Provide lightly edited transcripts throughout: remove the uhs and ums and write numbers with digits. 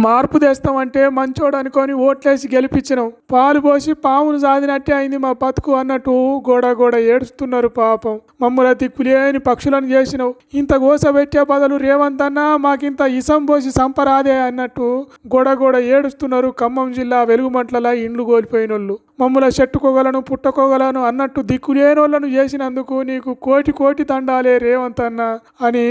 మార్పు తెస్తామంటే మంచోడు అనుకొని ఓట్లేసి గెలిపించినాం. పాలు పోసి పామును సాదినట్టే అయింది మా బతుకు అన్నట్టు గోడ ఏడుస్తున్నారు పాపం. మమ్మల్ని దిక్కులేని పక్షులను చేసినావు. ఇంత గోసబెట్టే బదులు రేవంత్ అన్న మాకింత ఇసం పోసి సంపరాదే అన్నట్టు గోడ ఏడుస్తున్నారు ఖమ్మం జిల్లా వెలుగుమంట్ల ఇండ్లు కోల్పోయినోళ్ళు. మమ్మల్ని చెట్టుకోగలను పుట్టకోగలను అన్నట్టు దిక్కులేనోళ్లను చేసినందుకు నీకు కోటి దండాలే రేవంత్ అన్న అని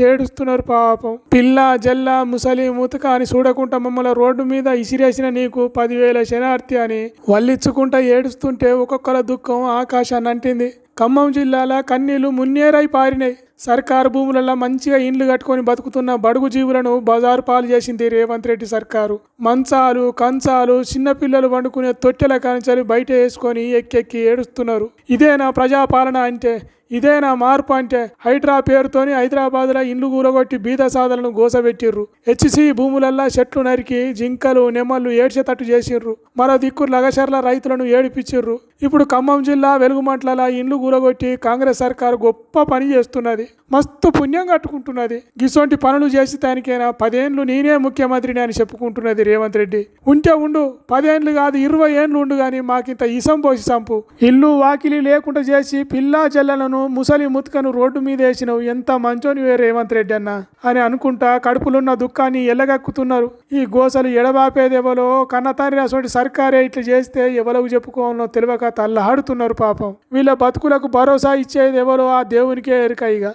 ఏడుస్తున్నారు పాపం. పిల్ల జల్ల ముసలి ముతక అని చూడకుండా మమ్మల్ని రోడ్డు మీద ఇసిరేసిన నీకు 10,000 శనార్థి అని వల్లిచ్చుకుంటా ఏడుస్తుంటే ఒక్కొక్కల దుఃఖం ఆకాశాన్ని అంటింది. ఖమ్మం జిల్లాల కన్నీళ్లు మున్నేరై పారినాయి. సర్కారు భూములలో మంచిగా ఇండ్లు కట్టుకొని బతుకుతున్న బడుగు జీవులను బజారు పాలు చేసింది రేవంత్ రెడ్డి సర్కారు. మంచాలు కంచాలు చిన్నపిల్లలు వండుకునే తొట్టెల కంచాలు బయట వేసుకొని ఎక్కెక్కి ఏడుస్తున్నారు. ఇదేనా ప్రజాపాలన అంటే? ఇదేనా మార్పు అంటే? హైడ్రా పేరుతోని హైదరాబాద్లో ఇండ్లు కూలగొట్టి బీద సాధలను గోసబెట్టిర్రు. హెచ్సి భూములల్లా చెట్లు నరికి జింకలు నెమళ్ళు ఏడ్చేటట్టు చేసిర్రు. మరో దిక్కు లగచర్ల రైతులను ఏడిపించిర్రు. ఇప్పుడు ఖమ్మం జిల్లా వెలుగుమంట్ల ఇండ్లు కూలగొట్టి కాంగ్రెస్ సర్కారు గొప్ప పని చేస్తున్నది. మస్తు పుణ్యం కట్టుకుంటున్నది. గిసొంటి పనులు చేసి దానికైనా 10 ఏళ్ళు నేనే ముఖ్యమంత్రిని అని చెప్పుకుంటున్నది రేవంత్ రెడ్డి. ఉంటే ఉండు, 10 ఏళ్ళు కాదు 20 ఏళ్ళు ఉండు కానీ మాకింత ఇసం పోసి సంపు. ఇల్లు వాకిలి లేకుండా చేసి పిల్లా జల్లలను ముసలి ముతుకను రోడ్డు మీద వేసినవు. ఎంత మంచోనివే రేవంత్ రెడ్డి అన్న అని అనుకుంటా కడుపులున్న దుఃఖాన్ని ఎల్లగక్కుతున్నారు. ఈ గోసలు ఎడబాపేదెవలో కన్నతండ్రి అసలు సర్కారే ఇట్లా చేస్తే ఎవరికి చెప్పుకోవాలో తెలియక తల్లహాడుతున్నారు పాపం. వీళ్ళ బతుకులకు భరోసా ఇచ్చేది ఎవరో ఆ దేవునికే ఎరుక. ఇక